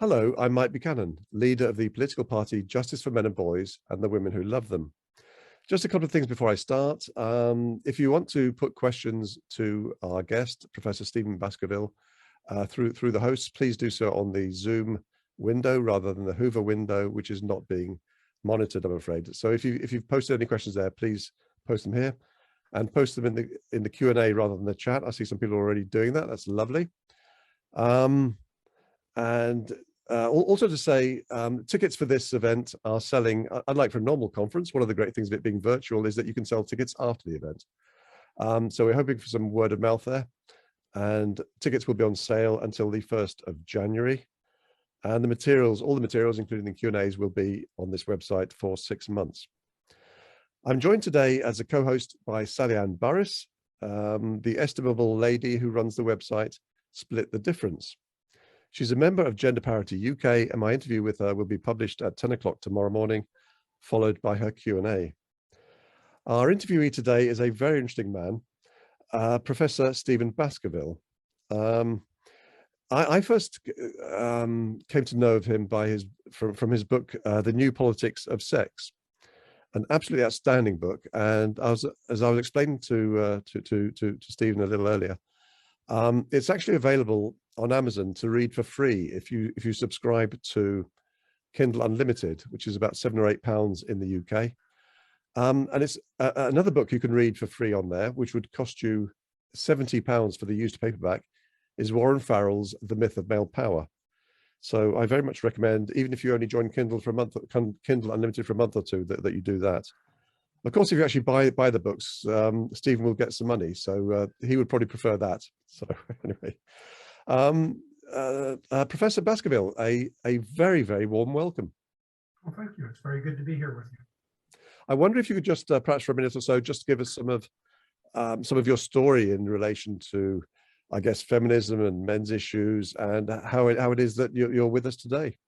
Hello, I'm Mike Buchanan, leader of the political party Justice for Men and Boys and the Women Who Love Them. Just a couple of things before I start. If you want to put questions to our guest, Professor Stephen Baskerville, through the hosts, please do so on the Zoom window rather than the Hoover window, which is not being monitored, I'm afraid. So if you've posted any questions there, please post them here and post them in the Q&A rather than the chat. I see some people already doing that. That's lovely. Also to say, tickets for this event are selling, unlike for a normal conference. One of the great things of it being virtual is that you can sell tickets after the event. So we're hoping for some word of mouth there. And tickets will be on sale until the 1st of January. And the materials, all the materials, including the Q&As, will be on this website for 6 months. I'm joined today as a co-host by Sally Ann Burris, the estimable lady who runs the website Split the Difference. She's a member of Gender Parity UK, and my interview with her will be published at 10 o'clock tomorrow morning, followed by her Q&A. Our interviewee today is a very interesting man, Professor Stephen Baskerville. I first came to know of him from his book, The New Politics of Sex, an absolutely outstanding book. And as I was explaining to Stephen a little earlier, it's actually available on Amazon to read for free if you subscribe to Kindle Unlimited, which is about £7 or £8 in the UK. And it's another book you can read for free on there, which would cost you £70 for the used paperback, is Warren Farrell's The Myth of Male Power. So I very much recommend, even if you only join Kindle for a month, Kindle Unlimited for a month or two, that you do that. Of course, if you actually buy the books, Stephen will get some money, so he would probably prefer that. So anyway, Professor Baskerville, a very, very warm welcome. Well, thank you. It's very good to be here with you. I wonder if you could just perhaps for a minute or so, just give us some of your story in relation to, I guess, feminism and men's issues, and how it is that you're with us today.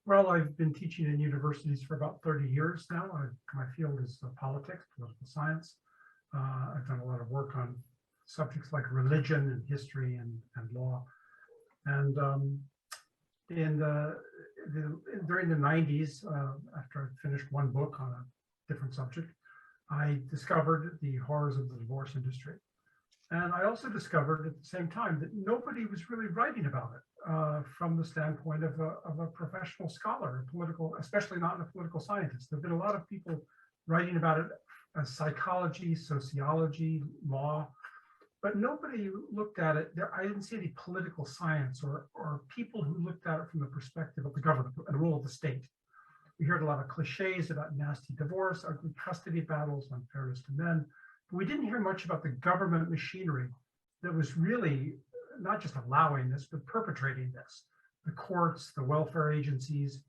Well, I've been teaching in universities for about 30 years now. My field is politics, political science. I've done a lot of work on subjects like religion and history and law. And during the 90s, after I finished one book on a different subject, I discovered the horrors of the divorce industry. And I also discovered at the same time that nobody was really writing about it from the standpoint of a professional scholar, especially not a political scientist. There have been a lot of people writing about it as psychology, sociology, law, but nobody looked at it. I didn't see any political science or people who looked at it from the perspective of the government and the role of the state. We heard a lot of cliches about nasty divorce, ugly custody battles, unfairness to men. We didn't hear much about the government machinery that was really not just allowing this, but perpetrating this. The courts, the welfare agencies.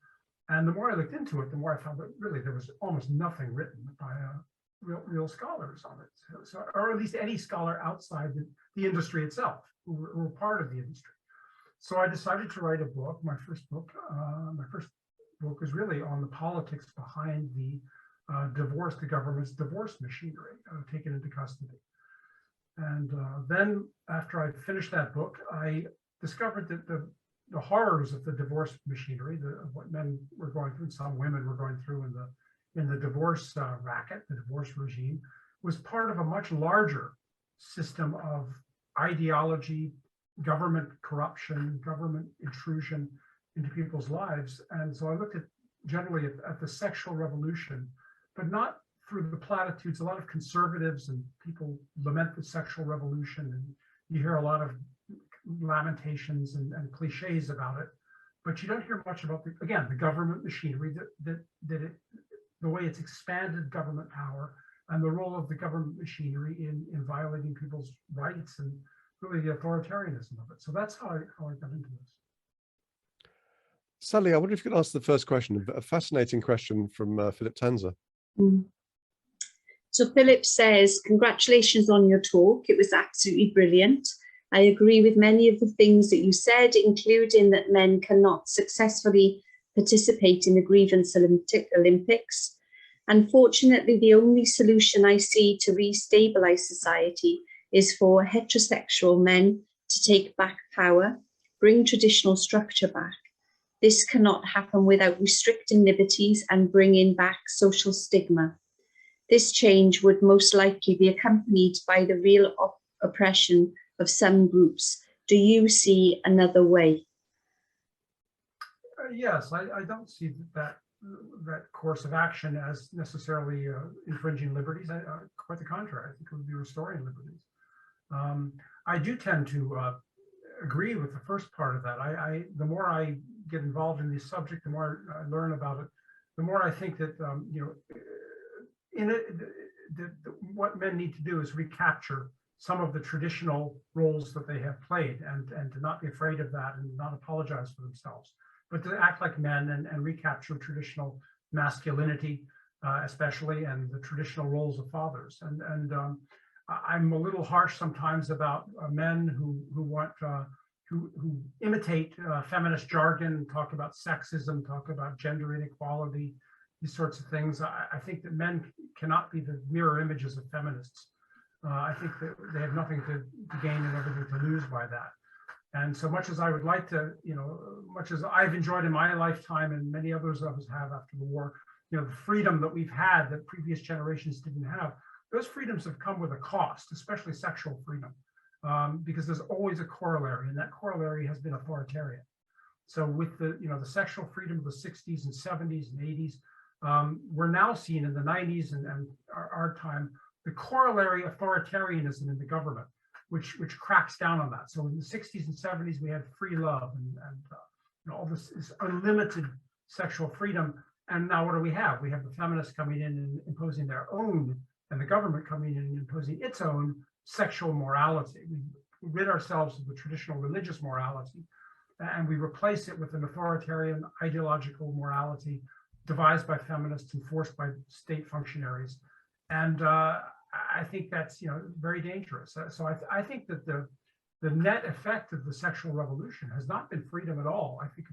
And the more I looked into it, the more I found that really there was almost nothing written by real scholars on it. So, or at least any scholar outside the industry itself, who were part of the industry. So I decided to write a book. My first book was really on the politics behind the government's divorce machinery taken into custody. And then after I finished that book, I discovered that the horrors of the divorce machinery, what men were going through, some women were going through in the divorce racket, the divorce regime, was part of a much larger system of ideology, government corruption, government intrusion into people's lives. And so I looked generally at the sexual revolution, but not through the platitudes. A lot of conservatives and people lament the sexual revolution, and you hear a lot of lamentations and cliches about it, but you don't hear much about the government machinery, the way it's expanded government power and the role of the government machinery in violating people's rights and really the authoritarianism of it. So that's how I got into this. Sally, I wonder if you could ask the first question, a fascinating question from Philip Tanzer. So Philip says, congratulations on your talk. It was absolutely brilliant. I agree with many of the things that you said, including that men cannot successfully participate in the grievance Olympics. Unfortunately, the only solution I see to restabilize society is for heterosexual men to take back power, bring traditional structure back. This cannot happen without restricting liberties and bringing back social stigma. This change would most likely be accompanied by the real oppression of some groups. Do you see another way? Yes, I don't see that course of action as necessarily infringing liberties. Quite the contrary, I think it would be restoring liberties. I do tend to agree with the first part of that. The more I get involved in this subject, the more I learn about it, the more I think that what men need to do is recapture some of the traditional roles that they have played, and to not be afraid of that and not apologize for themselves, but to act like men and recapture traditional masculinity, especially, and the traditional roles of fathers. And I'm a little harsh sometimes about men who imitate feminist jargon, talk about sexism, talk about gender inequality, these sorts of things. I think that men cannot be the mirror images of feminists. I think that they have nothing to gain and everything to lose by that. And so much as I would like to, much as I've enjoyed in my lifetime and many others of us have after the war, the freedom that we've had that previous generations didn't have, those freedoms have come with a cost, especially sexual freedom, because there's always a corollary, and that corollary has been authoritarian. So with the sexual freedom of the 60s and 70s and 80s, we're now seeing in the 90s and our time the corollary authoritarianism in the government, which cracks down on that. So in the 60s and 70s, we had free love and all this unlimited sexual freedom. And now what do we have? We have the feminists coming in and imposing their own, and the government coming in and imposing its own sexual morality. We rid ourselves of the traditional religious morality, and we replace it with an authoritarian ideological morality devised by feminists, enforced by state functionaries. And I think that's very dangerous. So I think that the net effect of the sexual revolution has not been freedom at all. I think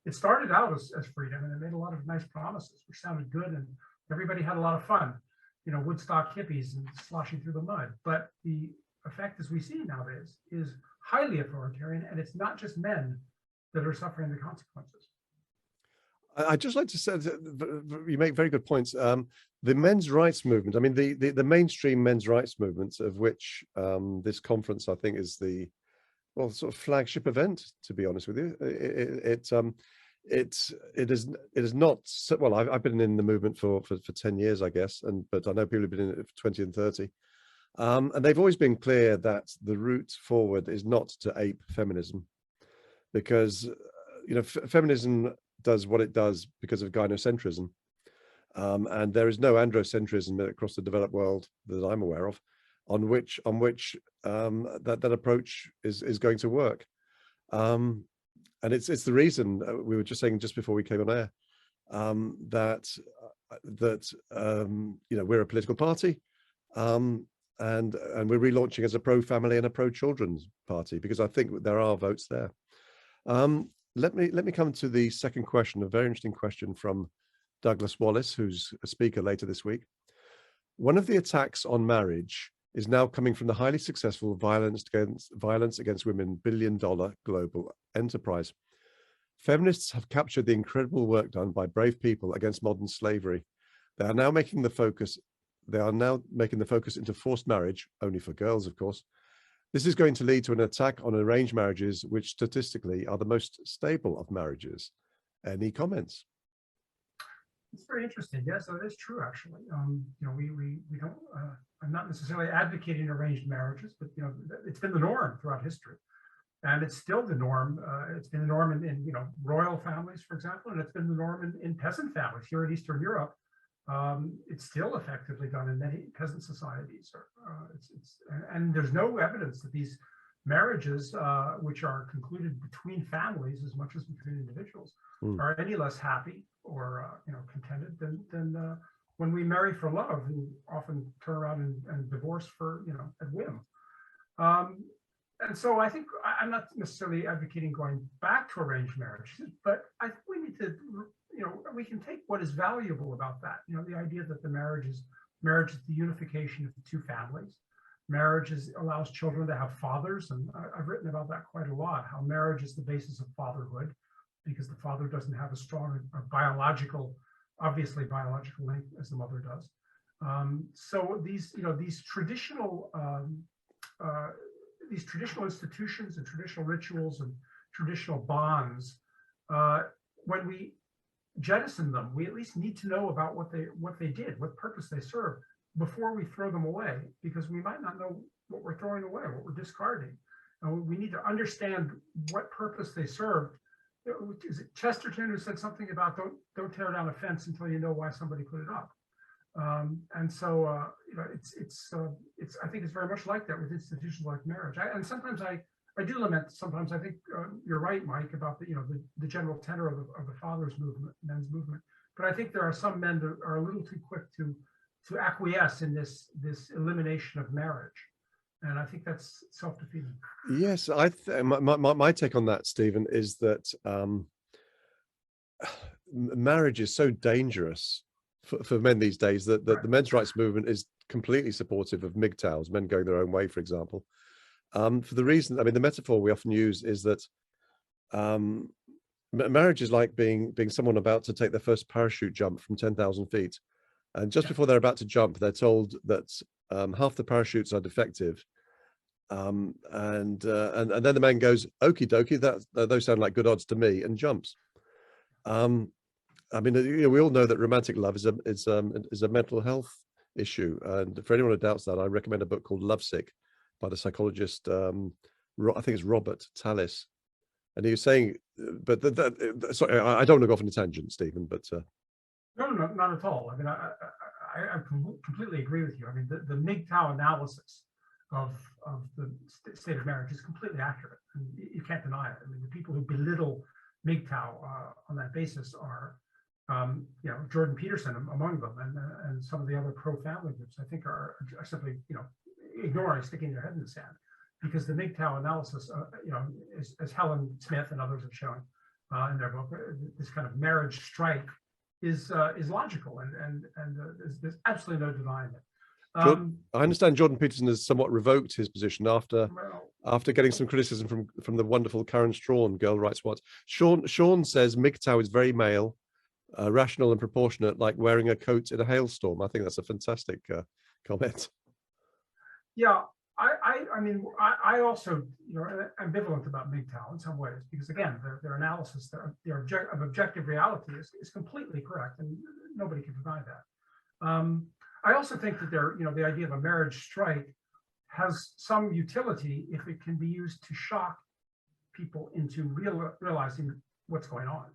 it started out as freedom, and it made a lot of nice promises, which sounded good, and everybody had a lot of fun. Woodstock hippies and sloshing through the mud. But the effect, as we see nowadays, is highly authoritarian, and it's not just men that are suffering the consequences. I'd just like to say that you make very good points. The men's rights movement, I mean, the mainstream men's rights movement, of which this conference, I think, is the sort of flagship event, to be honest with you. It is not, well, I've been in the movement for 10 years, I guess, but I know people have been in it for 20 and 30. And they've always been clear that the route forward is not to ape feminism, because, feminism does what it does because of gynocentrism. And there is no androcentrism across the developed world that I'm aware of on which that approach is going to work. And it's the reason we were just saying just before we came on air that we're a political party, and we're relaunching as a pro-family and a pro-children's party, because I think there are votes there. Let me come to the second question, a very interesting question from Douglas Wallace, who's a speaker later this week. One of the attacks on marriage is now coming from the highly successful Violence Against Women billion-dollar global enterprise. Feminists have captured the incredible work done by brave people against modern slavery. They are now making the focus into forced marriage, only for girls, of course. This is going to lead to an attack on arranged marriages, which statistically are the most stable of marriages. Any comments? It's very interesting. Yes, it is true, actually. We don't. I'm not necessarily advocating arranged marriages, but it's been the norm throughout history, and it's still the norm. It's been the norm in royal families, for example, and it's been the norm in peasant families here in Eastern Europe. It's still effectively done in many peasant societies. And there's no evidence that these marriages, which are concluded between families as much as between individuals, are any less happy or contented than when we marry for love and often turn around and divorce for at whim. And so I think I'm not necessarily advocating going back to arranged marriages, but I think we need to, we can take what is valuable about that. The idea that the marriage is the unification of the two families, Marriage allows children to have fathers, and I've written about that quite a lot, how marriage is the basis of fatherhood, because the father doesn't have a strong obviously biological link as the mother does. So these traditional institutions and traditional rituals and traditional bonds, when we jettison them, we at least need to know about what they did, what purpose they served, before we throw them away, because we might not know what we're throwing away, what we're discarding. We need to understand what purpose they served. Is it Chesterton who said something about don't tear down a fence until you know why somebody put it up? And so it's I think it's very much like that with institutions like marriage. And sometimes I do lament. Sometimes I think you're right, Mike, about the general tenor of the fathers' movement, men's movement. But I think there are some men that are a little too quick to acquiesce in this elimination of marriage, and I think that's self-defeating. Yes, my take on that, Stephen, is that marriage is so dangerous for men these days that the men's rights movement is completely supportive of MGTOWs, men going their own way, for example. For the reason, I mean, the metaphor we often use is that marriage is like being someone about to take their first parachute jump from 10,000 feet. And just before they're about to jump, they're told that half the parachutes are defective. And then the man goes, "Okie dokie, those sound like good odds to me," and jumps. I mean, we all know that romantic love is a mental health issue. And for anyone who doubts that, I recommend a book called Lovesick by the psychologist, I think it's Robert Tallis. And he was saying, but sorry, I don't want to go off on a tangent, Stephen, but. No, not at all. I mean, I completely agree with you. I mean, the MGTOW analysis of the state of marriage is completely accurate, and you can't deny it. I mean, the people who belittle MGTOW on that basis are, Jordan Peterson among them, and some of the other pro-family groups, I think, are simply, ignoring, sticking their head in the sand, because the MGTOW analysis, as Helen Smith and others have shown in their book, this kind of marriage strike is logical, and there's absolutely no denying it. I understand Jordan Peterson has somewhat revoked his position after getting some criticism from the wonderful Karen Strawn, Girl Writes What. Sean says MGTOW is very male, rational and proportionate, like wearing a coat in a hailstorm. I think that's a fantastic comment. Yeah, I mean, I also, ambivalent about MGTOW in some ways, because again, their analysis, of objective reality is completely correct, and nobody can deny that. I also think that the idea of a marriage strike has some utility if it can be used to shock people into realizing what's going on,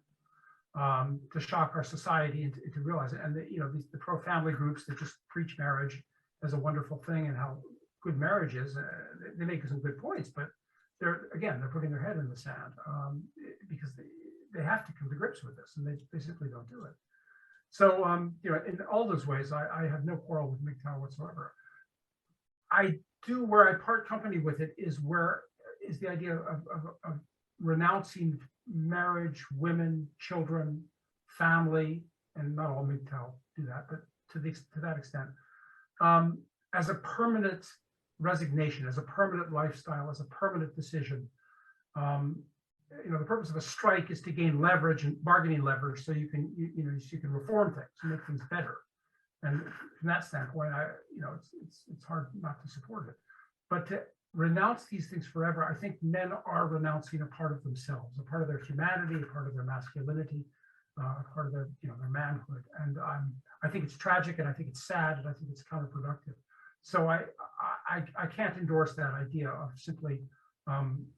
to shock our society into realizing, and the pro-family groups that just preach marriage as a wonderful thing and how good marriage is, they make some good points, but they're putting their head in the sand because they have to come to grips with this, and they simply don't do it. So in all those ways, I have no quarrel with MGTOW whatsoever. Where I part company with it is the idea of renouncing marriage, women, children, family, and not all MGTOW do that, but to that extent, as a permanent resignation, as a permanent lifestyle, as a permanent decision. The purpose of a strike is to gain leverage and bargaining leverage, so you can reform things and make things better. And from that standpoint, it's hard not to support it. But to renounce these things forever, I think men are renouncing a part of themselves, a part of their humanity, a part of their masculinity, a part of their their manhood. And I think it's tragic, and I think it's sad, and I think it's counterproductive. So I can't endorse that idea of simply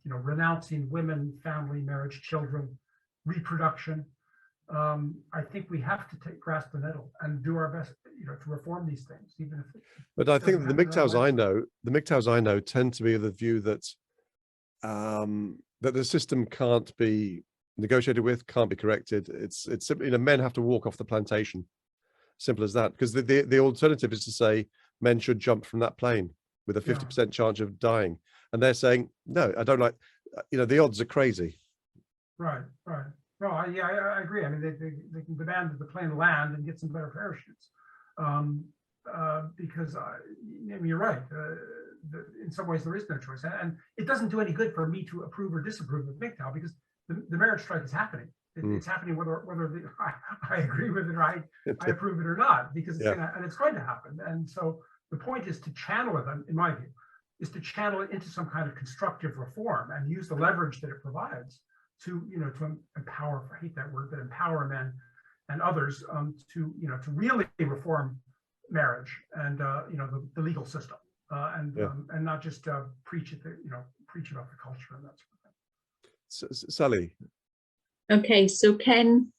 renouncing women, family, marriage, children, reproduction. I think we have to grasp the nettle and do our best, to reform these things, even if. But I think the MGTOWs I know tend to be of the view that that the system can't be negotiated with, can't be corrected. It's simply men have to walk off the plantation. Simple as that. Because the alternative is to say men should jump from that plane with a 50% chance of dying. And they're saying, no, I don't like, the odds are crazy. Right. No, I agree. I mean, they can demand that the plane land and get some better parachutes. Because, you're right. in some ways there is no choice, and it doesn't do any good for me to approve or disapprove of MGTOW, because the marriage strike is happening. It's happening whether I agree with it or I approve it or not, because it's going to happen. And so the point is to channel it, in my view, is to channel it into some kind of constructive reform and use the leverage that it provides to empower, I hate that word, but empower men and others to really reform marriage and the legal system and not just preach about the culture and that sort of thing. Sally. Okay, so Ken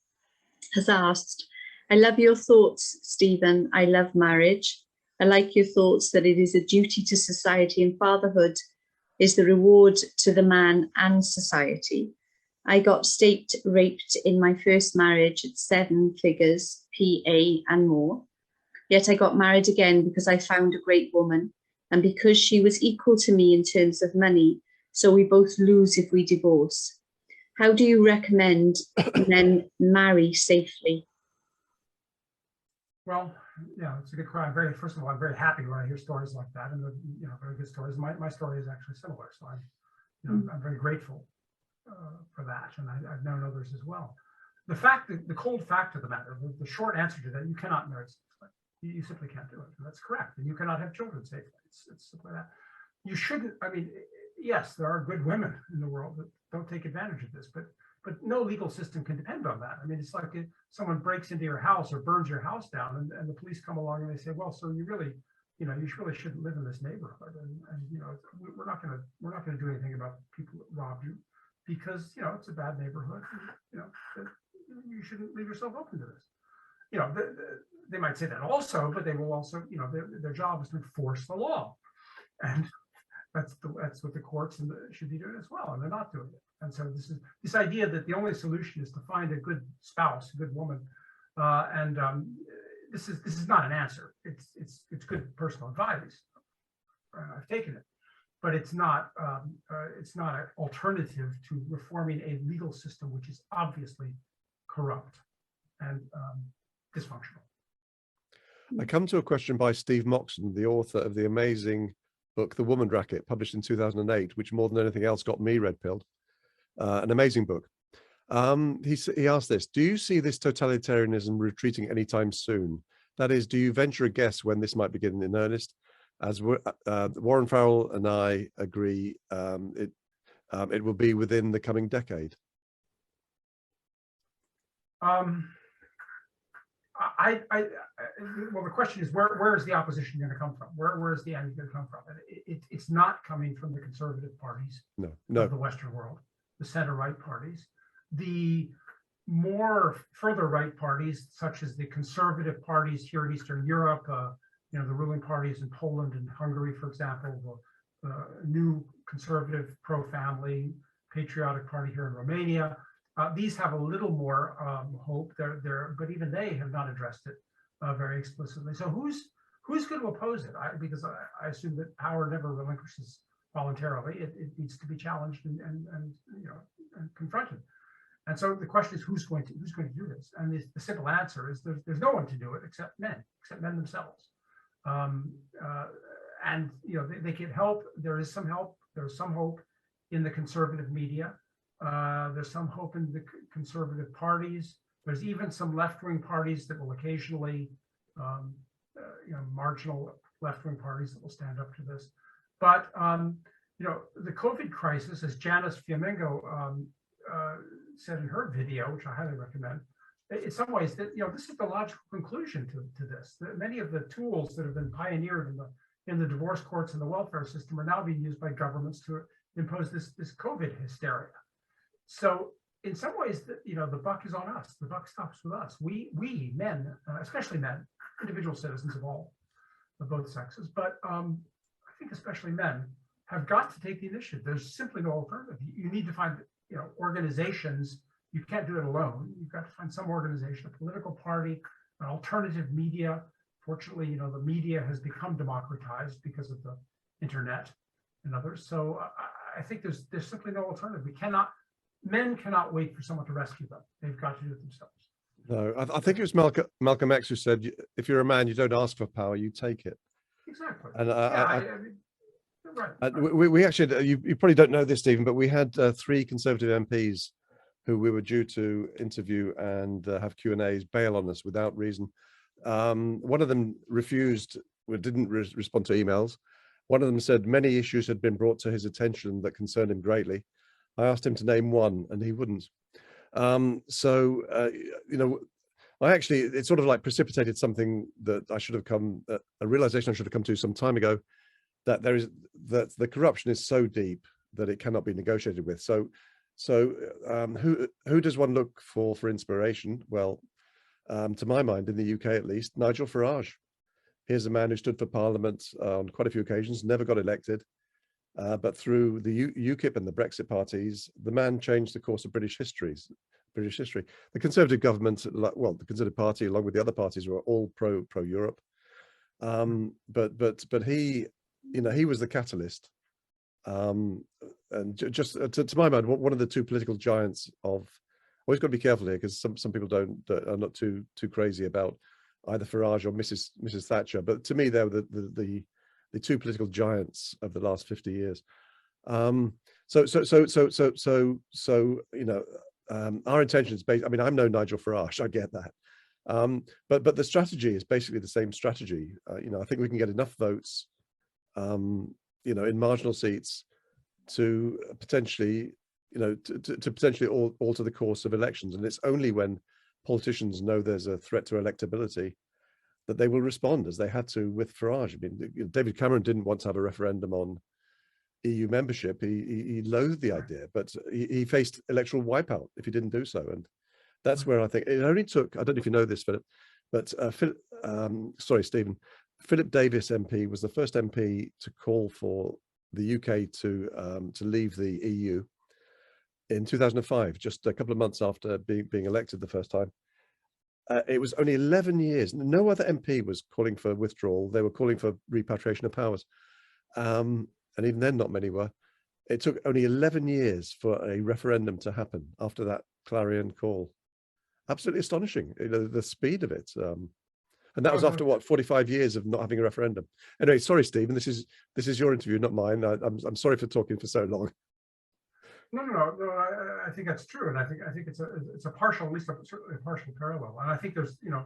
has asked, I love your thoughts, Stephen. I love marriage. I like your thoughts that it is a duty to society and fatherhood is the reward to the man and society. I got state raped in my first marriage at 7 figures, PA and more. Yet I got married again because I found a great woman and because she was equal to me in terms of money. So we both lose if we divorce. How do you recommend men marry safely? Well, yeah, it's a good question. First of all, I'm very happy when I hear stories like that, and very good stories. My story is actually similar, so I'm very grateful for that, and I've known others as well. The cold fact of the matter, the short answer to that, you cannot marry safely. You simply can't do it, and that's correct. And you cannot have children safely. It's simply that. You shouldn't. I mean, yes, there are good women in the world that don't take advantage of this, but no legal system can depend on that. I mean, it's like if someone breaks into your house or burns your house down, and the police come along and they say, well, so you really shouldn't live in this neighborhood, and we're not going to do anything about people that robbed you, because it's a bad neighborhood. You shouldn't leave yourself open to this. They might say that also, but they will also, their job is to enforce the law, and that's what the courts should be doing as well, and they're not doing it. And so this idea that the only solution is to find a good spouse, a good woman, this is not an answer. It's good personal advice. I've taken it, but it's not an alternative to reforming a legal system which is obviously corrupt and dysfunctional. I come to a question by Steve Moxon, the author of the amazing book, The Woman Racket, published in 2008, which more than anything else got me red-pilled. An amazing book. He asked this: do you see this totalitarianism retreating anytime soon? That is, do you venture a guess when this might begin in earnest? As Warren Farrell and I agree, it will be within the coming decade. Well, the question is, where is the opposition going to come from? Where is the enemy going to come from? It's not coming from the conservative parties of the Western world, the center-right parties. The more further right parties, such as the conservative parties here in Eastern Europe, the ruling parties in Poland and Hungary, for example, the new conservative pro-family patriotic party here in Romania. These have a little more hope, but even they have not addressed it very explicitly. So who's going to oppose it? Because I assume that power never relinquishes voluntarily. It needs to be challenged and confronted. And so the question is, who's going to do this? And the simple answer is there's no one to do it except men themselves. And they get help. There is some help. There's some hope in the conservative media. There's some hope in the conservative parties. There's even some left-wing parties that will occasionally, marginal left-wing parties that will stand up to this. But the COVID crisis, as Janice Fiamengo said in her video, which I highly recommend, in some ways that this is the logical conclusion to this. That many of the tools that have been pioneered in the divorce courts and the welfare system are now being used by governments to impose this COVID hysteria. So in some ways, the buck is on us. The buck stops with us. We men, especially men, individual citizens of both sexes, but I think especially men, have got to take the initiative. There's simply no alternative. You need to find organizations. You can't do it alone. You've got to find some organization, a political party, an alternative media. Fortunately, the media has become democratized because of the internet and others. So I think there's simply no alternative. Men cannot wait for someone to rescue them. They've got to do it themselves. No, I think it was Malcolm X who said, if you're a man, you don't ask for power, you take it. Exactly. And Right. We actually, you probably don't know this, Stephen, but we had 3 Conservative MPs who we were due to interview and have Q&As bail on us without reason. One of them refused, didn't respond to emails. One of them said many issues had been brought to his attention that concerned him greatly. I asked him to name one and he wouldn't. You know, it sort of like precipitated something that I should have a realization I should have come to some time ago, that the corruption is so deep that it cannot be negotiated with. So who does one look for inspiration? Well, to my mind, in the UK at least, Nigel Farage. Here's a man who stood for Parliament on quite a few occasions, never got elected, but through the UKIP and the Brexit parties, the man changed the course of British history. The Conservative government, well, the Conservative Party, along with the other parties, were all pro-Europe. But he, you know, he was the catalyst. And just to my mind, one of the 2 political giants of, always got to be careful here because some people are not too crazy about either Farage or Mrs. Thatcher, but to me they were the 2 political giants of the last 50 years. So you know, our intention is based. I mean, I'm no Nigel Farage, I get that, but the strategy is basically the same strategy. You know, I think we can get enough votes, you know, in marginal seats to potentially, you know, to potentially alter the course of elections. And it's only when politicians know there's a threat to electability that they will respond, as they had to with Farage. I mean, David Cameron didn't want to have a referendum on EU membership. He loathed the idea, but he faced electoral wipeout if he didn't do so. And that's where I think it only took, I don't know if you know this, Philip, but Stephen, Philip Davis MP was the first MP to call for the UK to leave the EU in 2005, just a couple of months after being elected the first time. It was only 11 years. No other MP was calling for withdrawal. They were calling for repatriation of powers. And even then, not many were. It took only 11 years for a referendum to happen after that clarion call. Absolutely astonishing, you know, the speed of it. And that was after what, 45 years of not having a referendum. Anyway, sorry, Stephen, this is your interview, not mine. I'm sorry for talking for so long. No. I think that's true, and I think it's a partial, at least certainly a partial parallel. And I think there's, you know,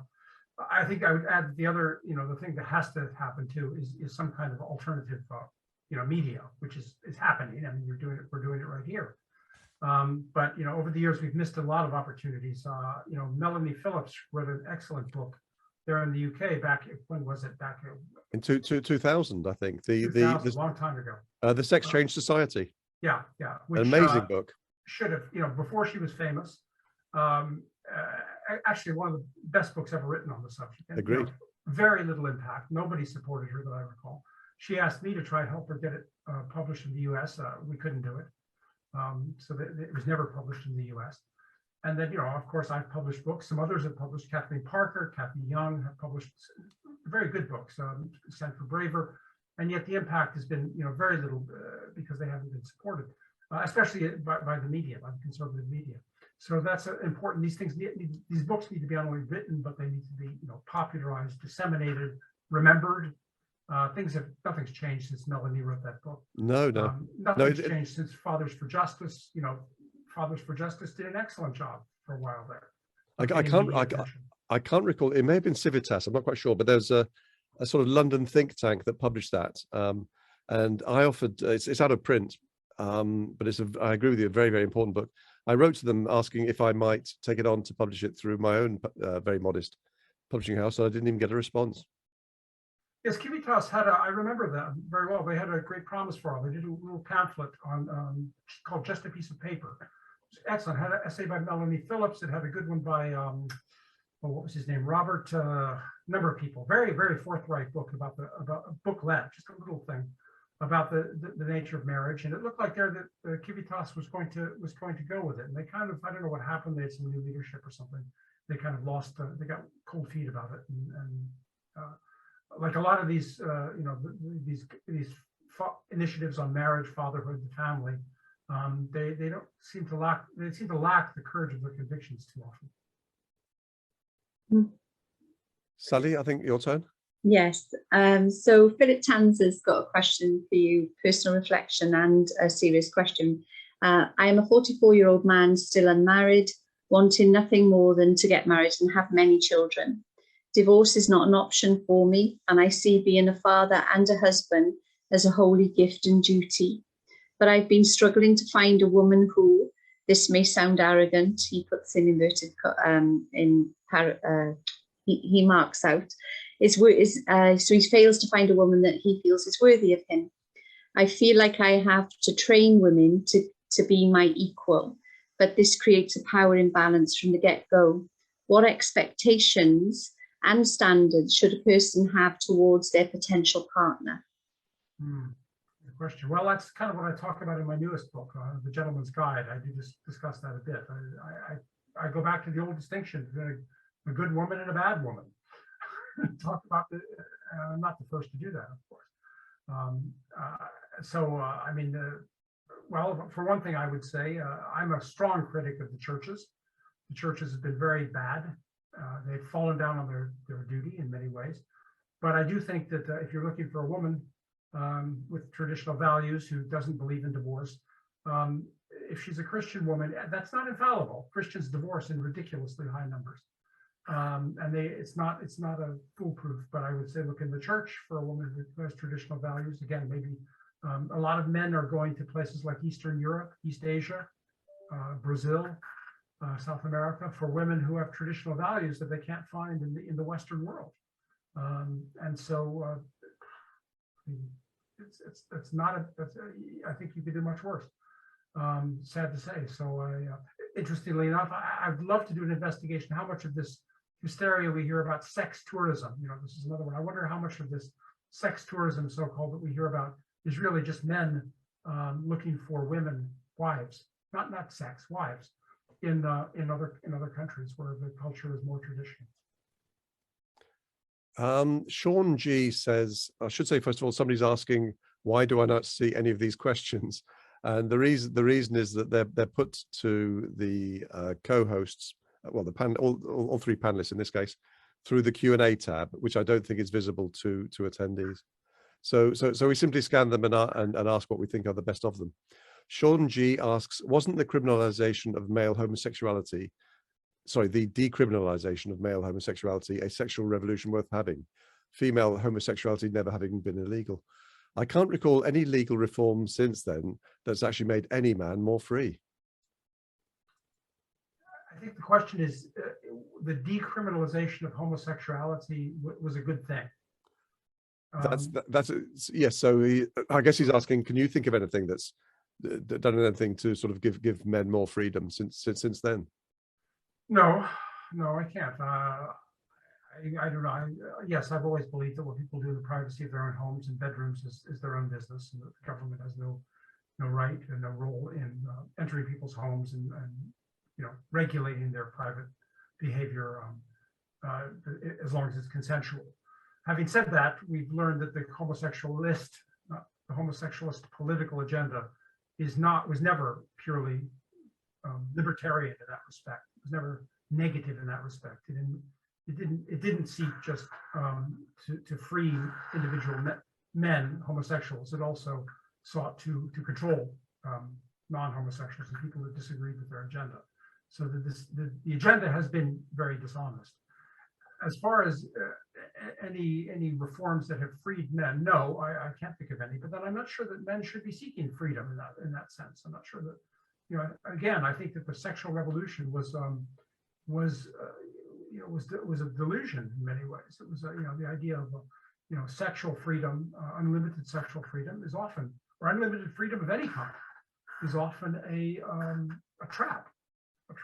I think I would add the other, you know, the thing that has to happen too is some kind of alternative, you know, media, which is happening. I mean, we're doing it right here. But you know, over the years we've missed a lot of opportunities. You know, Melanie Phillips wrote an excellent book there in the UK back, when was it? Back in 2000, I think. The long time ago. The Sex Change Society. Yeah. Which, an amazing book. Should have, you know, before she was famous. Actually, one of the best books ever written on the subject. And, agreed. You know, very little impact. Nobody supported her that I recall. She asked me to try to help her get it published in the US. We couldn't do it. So it was never published in the US. And then, you know, of course, I've published books. Some others have published. Kathleen Parker, Kathy Young have published very good books, Stand for Braver. And yet the impact has been, you know, very little because they haven't been supported, especially by the media, by the conservative media. So that's important. These books need to be not only written, but they need to be, you know, popularized, disseminated, remembered. Nothing's changed since Melanie wrote that book. No. Nothing's changed since Fathers for Justice. You know, Fathers for Justice did an excellent job for a while there. I can't recall. It may have been Civitas. I'm not quite sure, but there's a sort of London think tank that published that, and I offered. It's out of print, but I agree with you. A very, very important book. I wrote to them asking if I might take it on to publish it through my own very modest publishing house, and I didn't even get a response. Yes, Civitas had I remember that very well. They had a great promise for all. They did a little pamphlet on called Just a Piece of Paper. It was excellent. It had an essay by Melanie Phillips. It had a good one by what was his name? Robert. Number of people. Very, very forthright book about a booklet, just a little thing about the nature of marriage. And it looked like there that Civitas was going to go with it. And they kind of, I don't know what happened. They had some new leadership or something. They kind of lost. They got cold feet about it. And like a lot of these, you know, these initiatives on marriage, fatherhood, and family, they don't seem to lack. They seem to lack the courage of their convictions too often. Sally, I think your turn. Yes. So Philip Tanzer's got a question for you, personal reflection and a serious question. I am a 44-year-old man, still unmarried, wanting nothing more than to get married and have many children. Divorce is not an option for me, and I see being a father and a husband as a holy gift and duty. But I've been struggling to find a woman who, this may sound arrogant, he puts in inverted, he marks out, so he fails to find a woman that he feels is worthy of him. I feel like I have to train women to be my equal, but this creates a power imbalance from the get-go. What expectations and standards should a person have towards their potential partner? Good question. Well, that's kind of what I talk about in my newest book, The Gentleman's Guide. I do discuss that a bit. I go back to the old distinction, a good woman and a bad woman. Talk about I'm not the first to do that, of course. I mean, well, for one thing, I would say I'm a strong critic of the churches. The churches have been very bad. They've fallen down on their duty in many ways. But I do think that if you're looking for a woman with traditional values who doesn't believe in divorce, if she's a Christian woman, that's not infallible. Christians divorce in ridiculously high numbers. And it's not a foolproof, but I would say look in the church for a woman who has traditional values. Again, maybe a lot of men are going to places like Eastern Europe, East Asia, Brazil, South America, for women who have traditional values that they can't find in the Western world. And so it's not I think you could do much worse. Sad to say. So interestingly enough, I'd love to do an investigation how much of this hysteria we hear about sex tourism, this is another one. I wonder how much of this sex tourism, so-called, that we hear about is really just men looking for women, wives, not sex, wives, in other countries where the culture is more traditional. Sean G says, I should say, first of all, somebody's asking, why do I not see any of these questions? And the reason is that they're put to the co-hosts, well, the all three panelists in this case, through the Q&A tab, which I don't think is visible to attendees. So we simply scan them and ask what we think are the best of them. Sean G asks, wasn't the criminalization of male homosexuality, sorry, the decriminalization of male homosexuality a sexual revolution worth having? Female homosexuality never having been illegal. I can't recall any legal reform since then that's actually made any man more free. I think the question is, the decriminalization of homosexuality was a good thing. Yes. So I guess he's asking, can you think of anything that's done anything to sort of give men more freedom since then? No, I can't. I don't know. Yes, I've always believed that what people do in the privacy of their own homes and bedrooms is their own business, and that the government has no right and no role in entering people's homes and regulating their private behavior as long as it's consensual. Having said that, we've learned that the homosexualist political agenda was never purely libertarian in that respect. It was never negative in that respect. It didn't seek just to free individual men, homosexuals. It also sought to control non-homosexuals and people that disagreed with their agenda. So the agenda has been very dishonest. As far as any reforms that have freed men, no, I can't think of any. But then I'm not sure that men should be seeking freedom in that sense. I'm not sure that, again, I think that the sexual revolution was a delusion in many ways. It was the idea of sexual freedom, unlimited sexual freedom is often, or unlimited freedom of any kind, is often a trap, a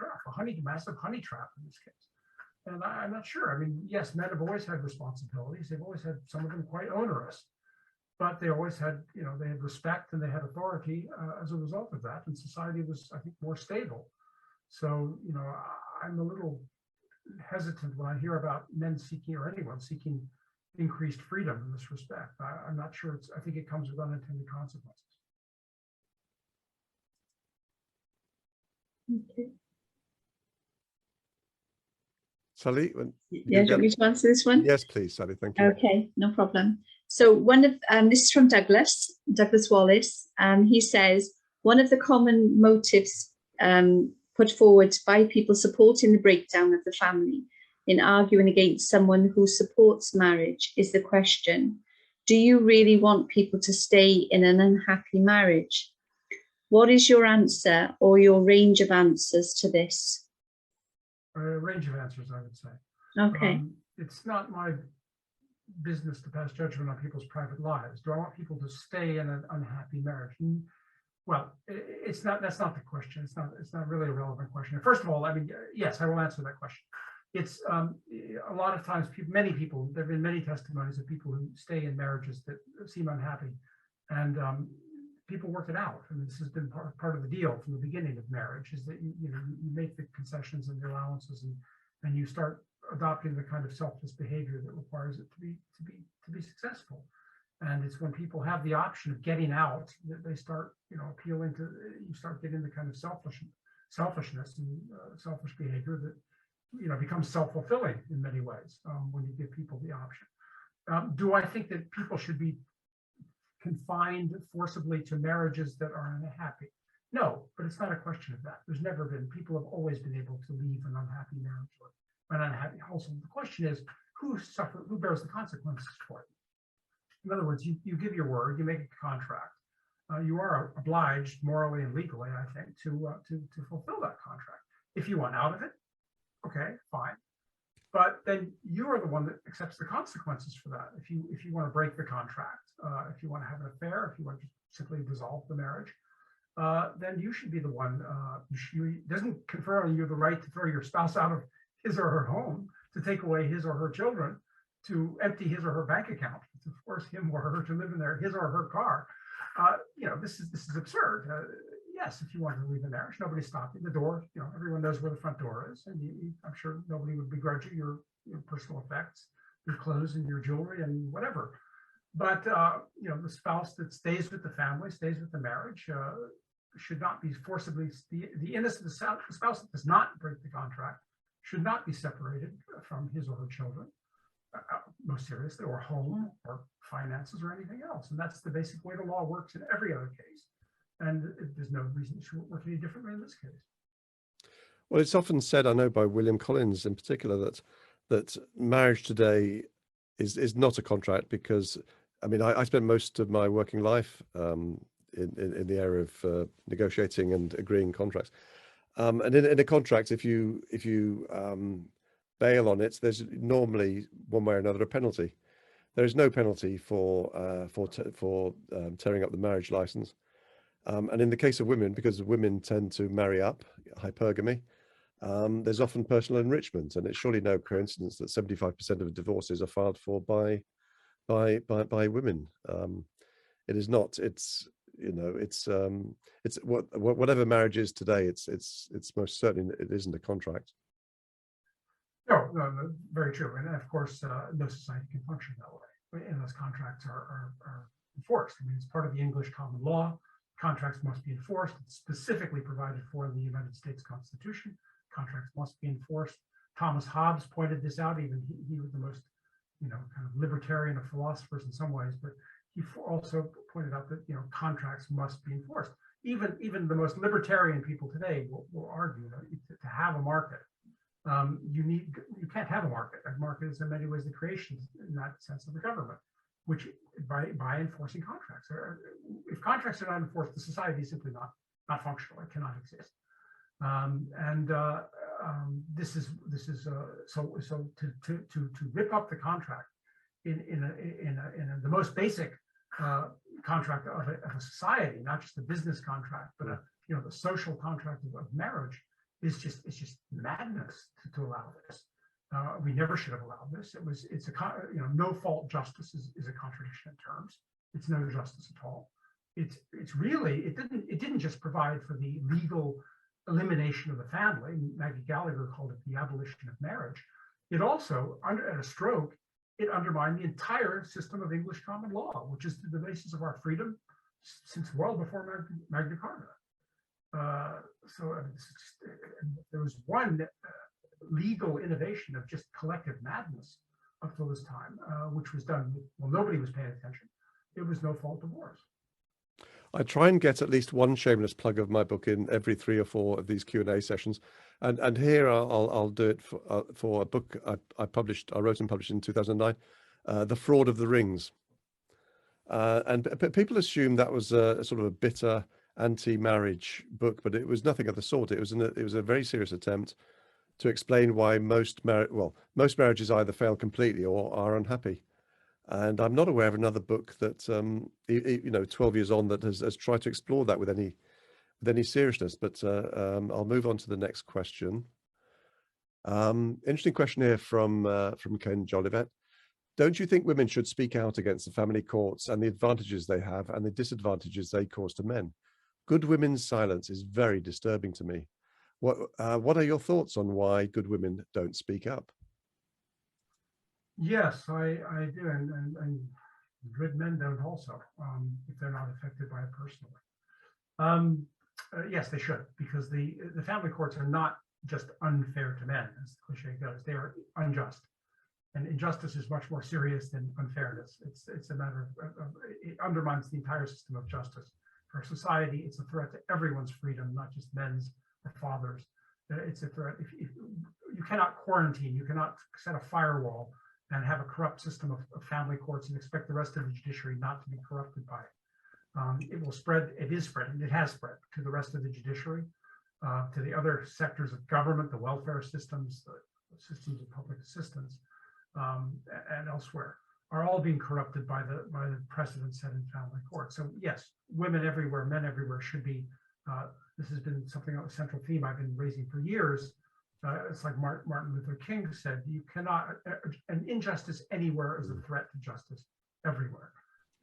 massive honey trap in this case. And I'm not sure. I mean, yes, men have always had responsibilities. They've always had some of them quite onerous, but they always had, they had respect and they had authority as a result of that. And society was, I think, more stable. So, I'm a little hesitant when I hear about men seeking, or anyone seeking, increased freedom in this respect. I'm not sure. I think it comes with unintended consequences. Okay. Sally, Yeah, do you want me to answer this one? Yes, please, Sally. Thank you. Okay, no problem. So one of this is from Douglas Wallace. He says one of the common motives put forward by people supporting the breakdown of the family in arguing against someone who supports marriage is the question: do you really want people to stay in an unhappy marriage? What is your answer or your range of answers to this? A range of answers, I would say. Okay. It's not my business to pass judgment on people's private lives. Do I want people to stay in an unhappy marriage? Well, it's not. That's not the question. It's not really a relevant question. First of all, I mean, yes, I will answer that question. It's a lot of times, many people. There have been many testimonies of people who stay in marriages that seem unhappy, and people work it out. I mean, this has been part of the deal from the beginning of marriage, is that you make the concessions and the allowances, and you start adopting the kind of selfless behavior that requires it to be successful. And it's when people have the option of getting out that they start, appealing to. You start getting the kind of selfishness and selfish behavior that becomes self-fulfilling in many ways when you give people the option. Do I think that people should be confined forcibly to marriages that are unhappy? No, but it's not a question of that. There's never been. People have always been able to leave an unhappy marriage or an unhappy household. The question is, who bears the consequences for it? In other words, you give your word, you make a contract. You are obliged morally and legally, I think, to fulfill that contract. If you want out of it, okay, fine. But then you are the one that accepts the consequences for that. If you want to break the contract, if you want to have an affair, if you want to simply dissolve the marriage, then you should be the one. It doesn't confer on you the right to throw your spouse out of his or her home, to take away his or her children, to empty his or her bank account, to force him or her to live in his or her car. This is absurd. Yes, if you want to leave a marriage, nobody's stopping the door. Everyone knows where the front door is, and I'm sure nobody would begrudge you your personal effects, your clothes and your jewelry and whatever. But the spouse that stays with the family, stays with the marriage, should not be forcibly. The innocent spouse that does not break the contract should not be separated from his or her children, most seriously, or home, or finances, or anything else. And that's the basic way the law works in every other case. And there's no reason it should work any differently in this case. Well, it's often said, I know by William Collins in particular, that marriage today is not a contract, because, I mean, I spent most of my working life in the area of negotiating and agreeing contracts. And in a contract, if you bail on it, there's normally one way or another a penalty. There is no penalty for tearing up the marriage license. And in the case of women, because women tend to marry up, hypergamy, there's often personal enrichment, and it's surely no coincidence that 75% of divorces are filed for by women. It is not. It's whatever marriage is today. It's most certainly it isn't a contract. No, very true. And of course, no society can function that way unless contracts are enforced. I mean, it's part of the English common law. Contracts must be enforced. It's specifically provided for in the United States Constitution. Contracts must be enforced. Thomas Hobbes pointed this out. Even he was the most, kind of libertarian of philosophers in some ways, but he also pointed out that contracts must be enforced. Even the most libertarian people today will argue that to have a market, you can't have a market. A market is in many ways the creation, in that sense, of the government, which by enforcing contracts. If contracts are not enforced, the society is simply not functional. It cannot exist. This is so to rip up the contract in the most basic contract of a society, not just a business contract, but the social contract of marriage, it's just madness to allow this. We never should have allowed this. It's a no fault justice is a contradiction in terms. It's no justice at all. It didn't just provide for the legal elimination of the family. Maggie Gallagher called it the abolition of marriage. It also, at a stroke, it undermined the entire system of English common law, which is the basis of our freedom since well before Magna Carta. There was one legal innovation of just collective madness up till this time, which was done, well, nobody was paying attention. It was no fault divorce. I try and get at least one shameless plug of my book in every 3 or 4 of these Q&A sessions, and here I'll do it for a book I wrote and published in 2009, The Fraud of the Rings. And people assume that was a sort of a bitter anti-marriage book, but it was nothing of the sort. It was a very serious attempt to explain why most marriages either fail completely or are unhappy. And I'm not aware of another book that 12 years on that has tried to explore that with any seriousness. But I'll move on to the next question. Interesting question here from Ken Jolivet. Don't you think women should speak out against the family courts and the advantages they have and the disadvantages they cause to men? Good women's silence is very disturbing to me. What are your thoughts on why good women don't speak up? Yes, I do, and good men don't also, if they're not affected by it personally. Yes, they should, because the family courts are not just unfair to men, as the cliche goes. They are unjust. And injustice is much more serious than unfairness. It's a matter of it undermines the entire system of justice. For society, it's a threat to everyone's freedom, not just men's or fathers. It's a threat. If you cannot quarantine, you cannot set a firewall and have a corrupt system of family courts and expect the rest of the judiciary not to be corrupted by it. It will spread, it is spreading, it has spread to the rest of the judiciary, to the other sectors of government, the welfare systems, the systems of public assistance, and elsewhere, are all being corrupted by the precedent set in family court. So yes, women everywhere, men everywhere should be, this has been something, a central theme I've been raising for years. It's like Martin Luther King said, you cannot, an injustice anywhere is a threat to justice everywhere.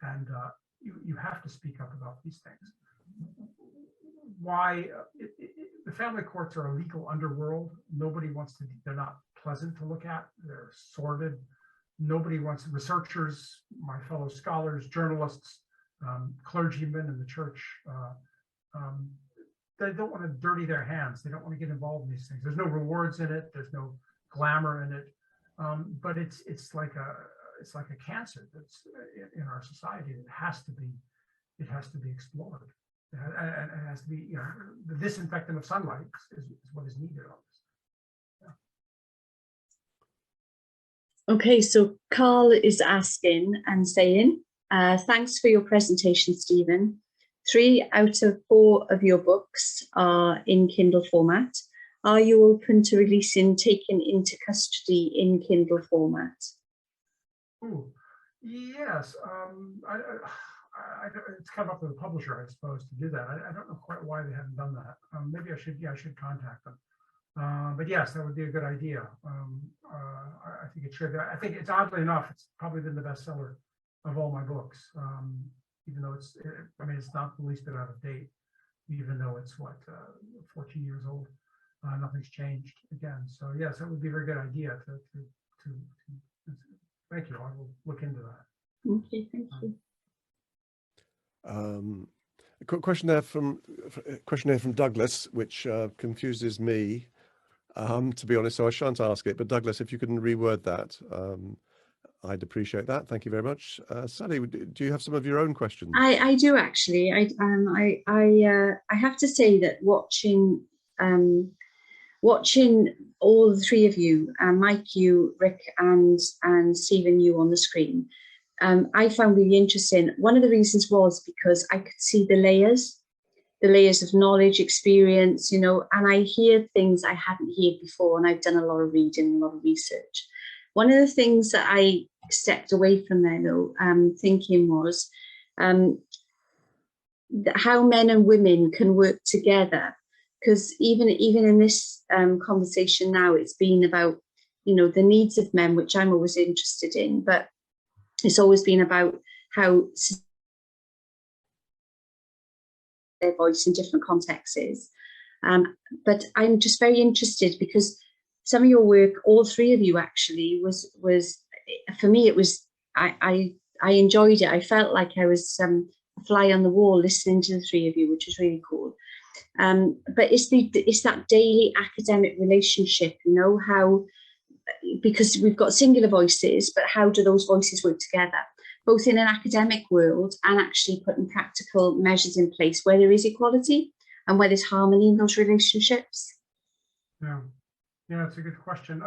And you have to speak up about these things. Why, the family courts are a legal underworld. Nobody wants to, they're not pleasant to look at. They're sordid. Nobody wants, researchers, my fellow scholars, journalists, clergymen in the church, they don't want to dirty their hands. They don't want to get involved in these things. There's no rewards in it. There's no glamour in it. But it's like a cancer that's in our society. It has to be explored. It has to be, the disinfectant of sunlight is what is needed on this. Yeah. Okay, so Carl is asking and saying, thanks for your presentation, Stephen. 3 out of 4 of your books are in Kindle format. Are you open to releasing Taken into Custody in Kindle format? Ooh, yes. It's kind of up to the publisher, I suppose, to do that. I don't know quite why they haven't done that. Maybe I should contact them. But yes, that would be a good idea. I think it should. I think it's, oddly enough, it's probably been the bestseller of all my books. Even though it's not the least bit out of date, even though it's 14 years old. Nothing's changed again. So yes, that would be a very good idea to thank you. I will look into that. Okay, thank you. A quick question there from Douglas, which confuses me, to be honest, so I shan't ask it. But Douglas, if you can reword that, I'd appreciate that. Thank you very much. Sally, do you have some of your own questions? I do actually. I have to say that watching all the 3 of you, Mike, you, Rick, and Stephen, you on the screen, I found really interesting. One of the reasons was because I could see the layers of knowledge, experience, and I hear things I hadn't heard before, and I've done a lot of reading, a lot of research. One of the things that I stepped away from there, though, thinking was how men and women can work together. Because even in this conversation now, it's been about, the needs of men, which I'm always interested in, but it's always been about how their voice in different contexts is. But I'm just very interested because some of your work, all 3 of you actually, was for me, it was, I enjoyed it. I felt like I was a fly on the wall listening to the 3 of you, which was really cool. But it's that daily academic relationship, you know, how, because we've got singular voices, but how do those voices work together, both in an academic world and actually putting practical measures in place where there is equality and where there's harmony in those relationships? Yeah, it's a good question.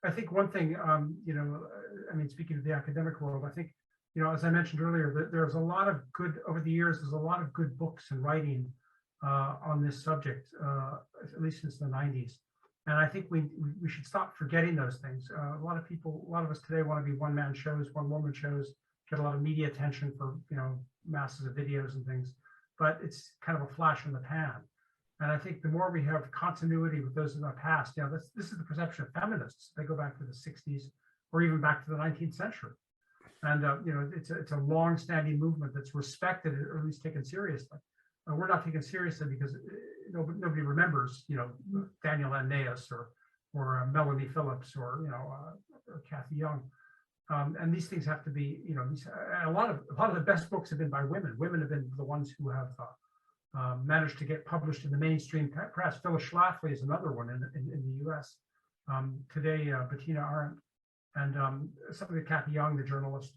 I think one thing, you know, I mean, speaking of the academic world, I think, you know, as I mentioned earlier, that there's a lot of good, over the years, there's a lot of good books and writing on this subject, at least since the 90s. And I think we should stop forgetting those things. A lot of people, a lot of us today want to be one-man shows, one-woman shows, get a lot of media attention for, you know, masses of videos and things, but it's kind of a flash in the pan. And I think the more we have continuity with those in the past, you know, this is the perception of feminists. They go back to the 60s or even back to the 19th century. And, you know, it's a long-standing movement that's respected or at least taken seriously. We're not taken seriously because nobody remembers, you know, Daniel Annaeus or Melanie Phillips or, you know, or Kathy Young. And these things have to be, you know, a lot of the best books have been by women. Women have been the ones who have managed to get published in the mainstream press. Phyllis Schlafly is another one in the U.S. Today, Bettina Arendt and something like Kathy Young, the journalist.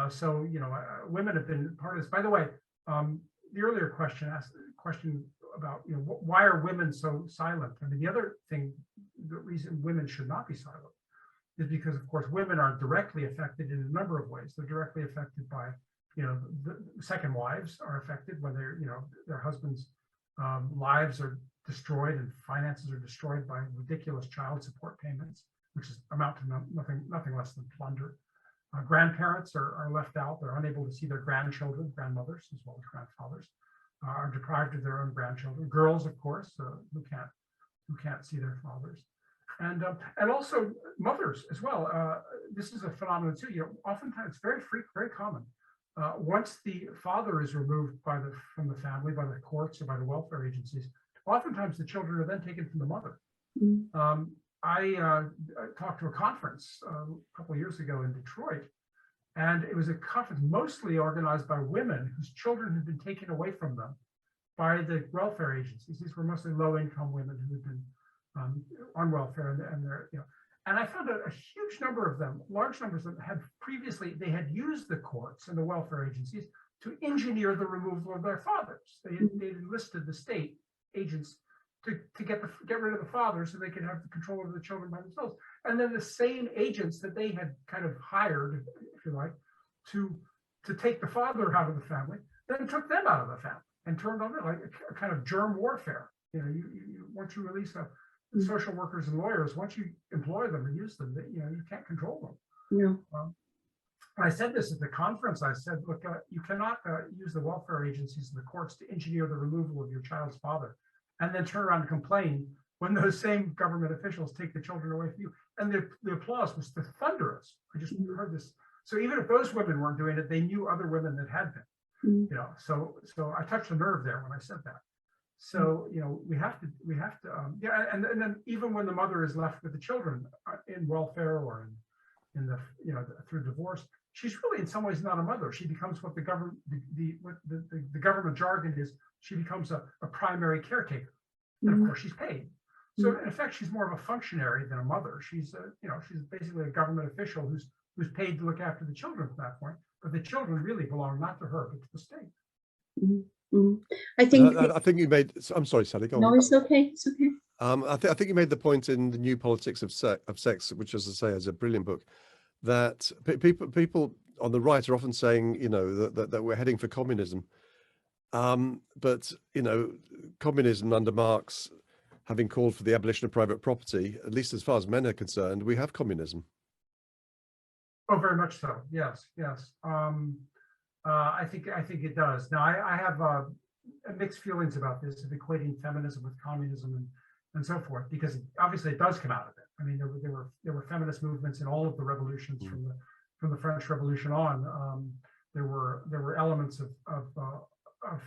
So, you know, women have been part of this. By the way, the earlier question asked a question about, you know, why are women so silent? I mean, the other thing, the reason women should not be silent is because, of course, women are directly affected in a number of ways. They're directly affected by, you know, the second wives are affected when they're, you know, their husbands' lives are destroyed and finances are destroyed by ridiculous child support payments, which amount to nothing less than plunder. Grandparents are left out. They're unable to see their grandchildren, grandmothers as well as grandfathers, are deprived of their own grandchildren. Girls, of course, who can't see their fathers, and also mothers as well. This is a phenomenon too. You know, oftentimes very common. Once the father is removed from the family by the courts or by the welfare agencies, oftentimes the children are then taken from the mother. Mm-hmm. I talked to a conference a couple of years ago in Detroit, and it was a conference mostly organized by women whose children had been taken away from them by the welfare agencies. These were mostly low-income women who had been on welfare, and they're, you know, and I found a huge number of them, large numbers of them, had previously used the courts and the welfare agencies to engineer the removal of their fathers. They enlisted the state agents to get rid of the father so they could have the control over the children by themselves. And then the same agents that they had kind of hired, if you like, to take the father out of the family, then took them out of the family and turned on it like a kind of germ warfare. You know, you once you release the social workers and lawyers, once you employ them and use them, you know, you can't control them. Yeah. I said this at the conference. I said, look, you cannot use the welfare agencies and the courts to engineer the removal of your child's father and then turn around and complain when those same government officials take the children away from you. And the applause was thunderous. I just heard this. So even if those women weren't doing it, they knew other women that had been. You know, so I touched a nerve there when I said that. So, you know, we have to, yeah. And then even when the mother is left with the children in welfare or in the, you know, through divorce, she's really in some ways not a mother. She becomes what the government, the government jargon is. She becomes a primary caretaker, and of course she's paid. So in effect, she's more of a functionary than a mother. She's you know, she's basically a government official who's paid to look after the children from that point. But the children really belong not to her, but to the state. I think. I think you made. I'm sorry, Sally. Go on. No, it's okay. It's okay. I think you made the point in The New Politics of Sex, which, as I say, is a brilliant book, that people on the right are often saying, you know, that we're heading for communism. But, you know, communism under Marx, having called for the abolition of private property, at least as far as men are concerned, we have communism. Oh, very much so. Yes, yes. I think it does. Now, I have mixed feelings about this of equating feminism with communism and so forth, because obviously it does come out of it. I mean, there were feminist movements in all of the revolutions from the French Revolution on. There were elements of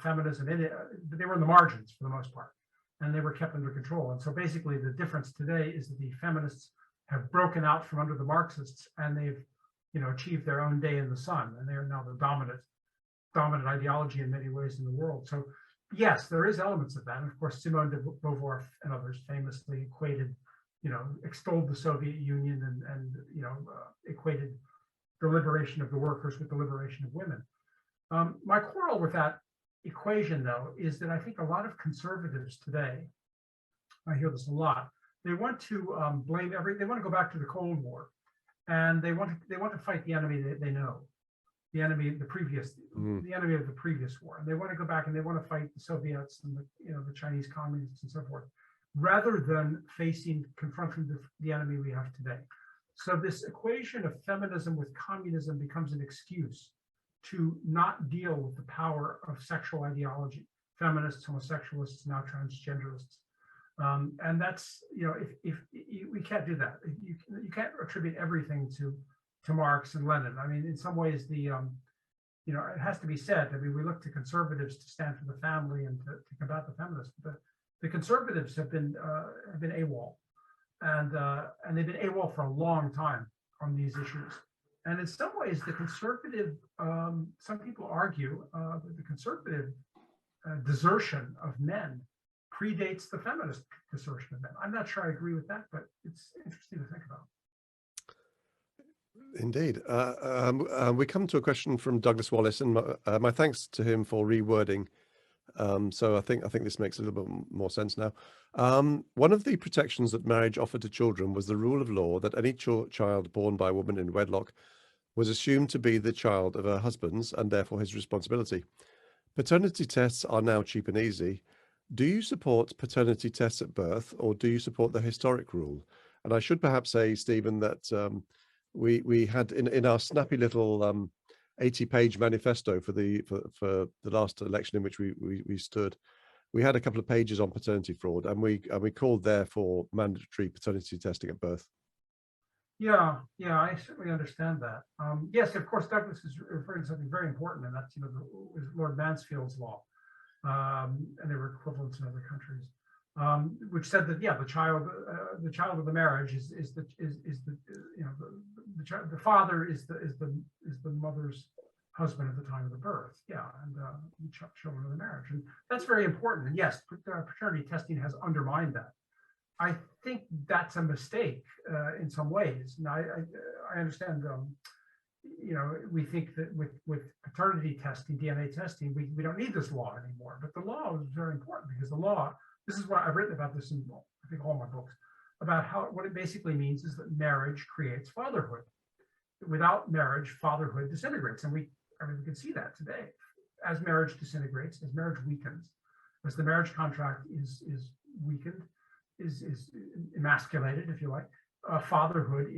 feminism in it, but they were in the margins for the most part, and they were kept under control. And so basically the difference today is that the feminists have broken out from under the Marxists, and they've, you know, achieved their own day in the sun, and they are now the dominant ideology in many ways in the world. So yes, there is elements of that. And of course, Simone de Beauvoir and others famously equated, extolled the Soviet Union and equated the liberation of the workers with the liberation of women. My quarrel with that equation, though, is that I think a lot of conservatives today, I hear this a lot, they want to blame they want to go back to the Cold War, and they want to fight the enemy that they know, the enemy of the previous, the enemy of the previous war. And they want to go back and they want to fight the Soviets and the Chinese communists and so forth, rather than confronting the enemy we have today. So this equation of feminism with communism becomes an excuse to not deal with the power of sexual ideology, feminists, homosexualists, now transgenderists. And that's, if we can't do that. You can't attribute everything to Marx and Lenin. I mean, in some ways, it has to be said. I mean, we look to conservatives to stand for the family and to combat the feminists. But the conservatives have been AWOL, and they've been AWOL for a long time on these issues. And in some ways, the conservative, some people argue that the conservative desertion of men predates the feminist desertion of men. I'm not sure I agree with that, but it's interesting to think about. Indeed. We come to a question from Douglas Wallace, and my thanks to him for rewording. So I think this makes a little bit more sense now. One of the protections that marriage offered to children was the rule of law that any child born by a woman in wedlock was assumed to be the child of her husband's and therefore his responsibility. Paternity tests are now cheap and easy. Do you support paternity tests at birth, or do you support the historic rule? And I should perhaps say, Stephen, that we had in our snappy little 80-page manifesto for the last election in which we stood, we had a couple of pages on paternity fraud, and we called there for mandatory paternity testing at birth. Yeah, I certainly understand that. Yes, of course, Douglas is referring to something very important, and that's Lord Mansfield's law, and there were equivalents in other countries, which said that the child of the marriage is the father is the mother's husband at the time of the birth. Yeah, and the children of the marriage, and that's very important. And yes, paternity testing has undermined that. I think that's a mistake in some ways. Now, I understand. We think that with paternity testing, DNA testing, we don't need this law anymore. But the law is very important, because the law. This is what I've written about this in, I think, all my books, about what it basically means is that marriage creates fatherhood. Without marriage, fatherhood disintegrates, and we can see that today. As marriage disintegrates, as marriage weakens, as the marriage contract is weakened, is emasculated, if you like, fatherhood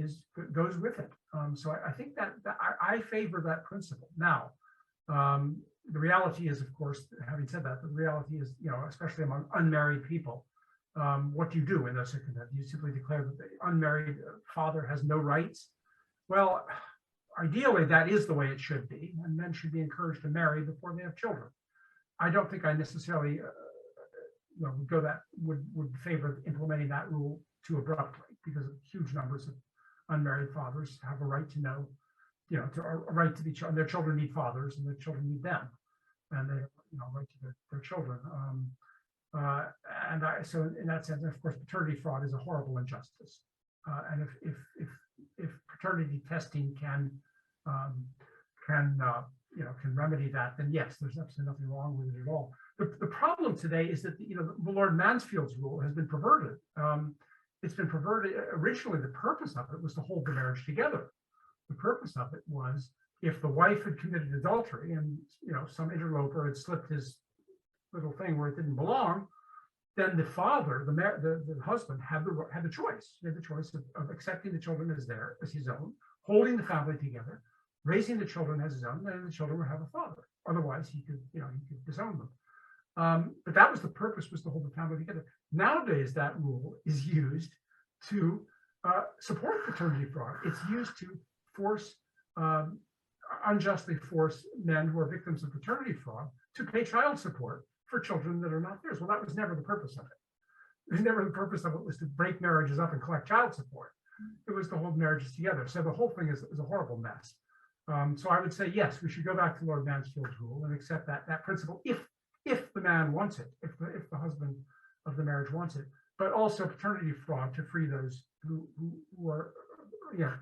goes with it. So I think that I favor that principle. Now, the reality is, of course, having said that, the reality is, especially among unmarried people, what do you do in those circumstances? You simply declare that the unmarried father has no rights. Well, ideally, that is the way it should be, and men should be encouraged to marry before they have children. I don't think I necessarily would favor implementing that rule too abruptly, because huge numbers of unmarried fathers have a right to know, a right to be their children need fathers, and their children need them, and they have a right to their children. So in that sense, of course, paternity fraud is a horrible injustice. And if paternity testing can remedy that, then yes, there's absolutely nothing wrong with it at all. The problem today is that the Lord Mansfield's rule has been perverted. It's been perverted. Originally, the purpose of it was to hold the marriage together. The purpose of it was, if the wife had committed adultery and some interloper had slipped his little thing where it didn't belong, then the father, the husband, had the choice. He had the choice of accepting the children as his own, holding the family together, raising the children as his own, and the children would have a father. Otherwise, he could disown them. But that was the purpose, was to hold the family together. Nowadays, that rule is used to support paternity fraud. It's used to unjustly force men who are victims of paternity fraud to pay child support for children that are not theirs. Well, that was never the purpose of it. It was never the purpose of it was to break marriages up and collect child support. It was to hold marriages together. So the whole thing is a horrible mess. So I would say, yes, we should go back to Lord Mansfield's rule and accept that principle if if the man wants it, if the husband of the marriage wants it, but also paternity fraud to free those who are,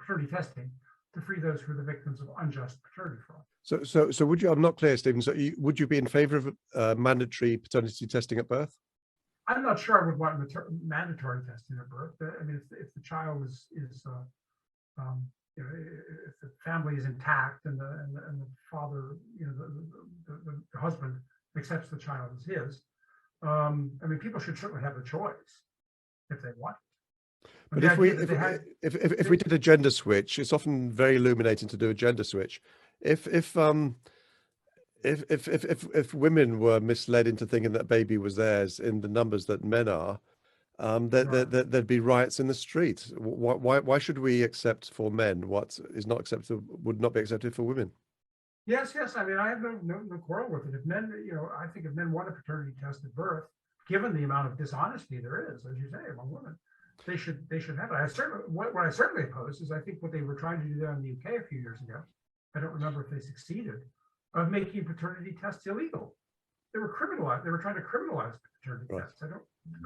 paternity testing to free those who are the victims of unjust paternity fraud. So would you, I'm not clear, Stephen, so would you be in favor of mandatory paternity testing at birth? I'm not sure I would want mandatory testing at birth. I mean, if the child is if the family is intact and the father, the husband accepts the child as his, I mean, people should certainly have the choice if they want. But if we did a gender switch, it's often very illuminating to do a gender switch. If women were misled into thinking that baby was theirs in the numbers that men are, there'd be riots in the street. Why should we accept for men what is not acceptable, would not be accepted for women? Yes. I mean, I have no quarrel with it. If men, I think if men want a paternity test at birth, given the amount of dishonesty there is, as you say, among women, they should have it. What I certainly oppose is I think what they were trying to do there in the UK a few years ago. I don't remember if they succeeded, of making paternity tests illegal. They were criminalized. They were trying to criminalize paternity tests. I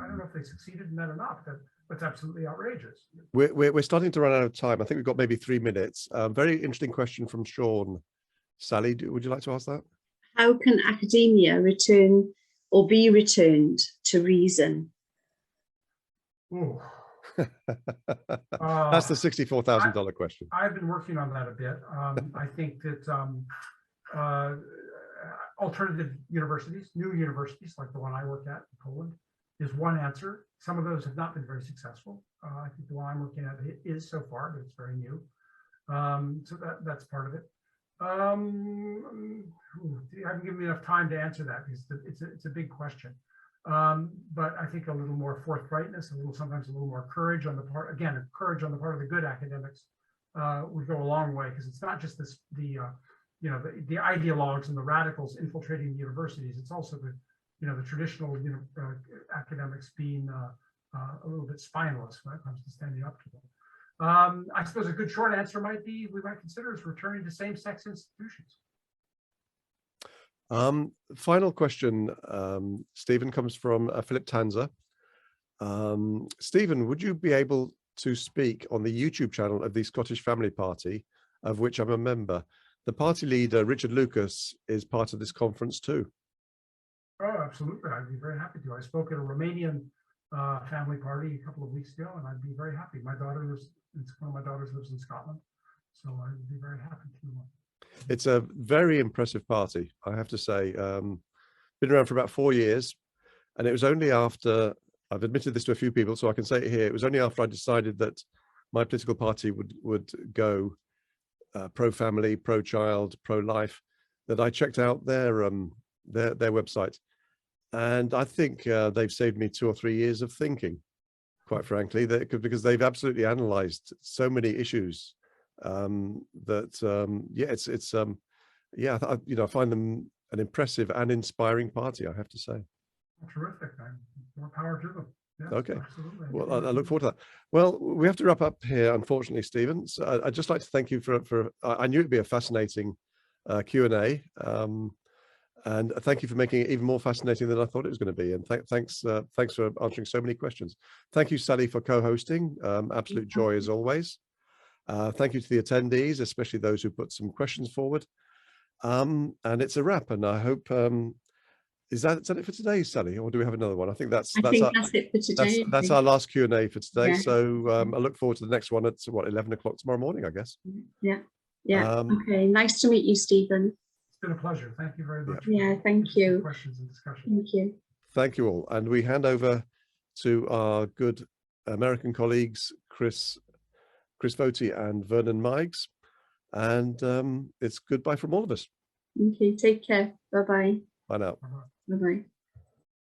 don't know if they succeeded in that or not. That's absolutely outrageous. We're starting to run out of time. I think we've got maybe 3 minutes. Very interesting question from Sean. Sally, would you like to ask that? How can academia return or be returned to reason? Oh. That's the $64,000 question. I've been working on that a bit. I think that alternative universities, new universities like the one I work at in Poland, is one answer. Some of those have not been very successful. I think the one I'm working at is so far, but it's very new. So that's part of it. I haven't given me enough time to answer that because it's a big question. But I think a little more forthrightness, sometimes a little more courage on the part, courage on the part of the good academics would go a long way, because it's not just the ideologues and the radicals infiltrating the universities. It's also the traditional academics being a little bit spineless when it comes to standing up to them. I suppose a good short answer we might consider is returning to same-sex institutions. Final question, Stephen, comes from Philip Tanzer. Stephen, would you be able to speak on the YouTube channel of the Scottish Family Party, of which I'm a member? The party leader, Richard Lucas, is part of this conference too. Oh, absolutely. I'd be very happy to. I spoke at a Romanian family party a couple of weeks ago, and I'd be very happy. One of my daughters lives in Scotland, so I'd be very happy to. It's a very impressive party, I have to say. Been around for about 4 years, and it was only after, I've admitted this to a few people, so I can say it here, it was only after I decided that my political party would go pro-family, pro-child, pro-life, that I checked out their website. And I think they've saved me 2 or 3 years of thinking, quite frankly, because they've absolutely analyzed so many issues that I find them an impressive and inspiring party, I have to say. Terrific. More power to them. Yes, okay. Absolutely. Well, I look forward to that. Well, we have to wrap up here, unfortunately, Stephen. So I'd just like to thank you for I knew it'd be a fascinating Q&A. And thank you for making it even more fascinating than I thought it was going to be. And thanks for answering so many questions. Thank you, Sally, for co-hosting. Absolute joy as always. Thank you to the attendees, especially those who put some questions forward. And it's a wrap. And I hope, is that it for today, Sally? Or do we have another one? I think that's it for today. That's our last Q&A for today. Yeah. So I look forward to the next one at 11 o'clock tomorrow morning, I guess. Yeah. Okay. Nice to meet you, Stephen. It's been a pleasure. Thank you very much. Yeah, thank you. Questions and discussion. Thank you. Thank you all. And we hand over to our good American colleagues, Chris Voti and Vernon Meigs. And it's goodbye from all of us. Okay, take care. Bye-bye. Bye now. Bye-bye.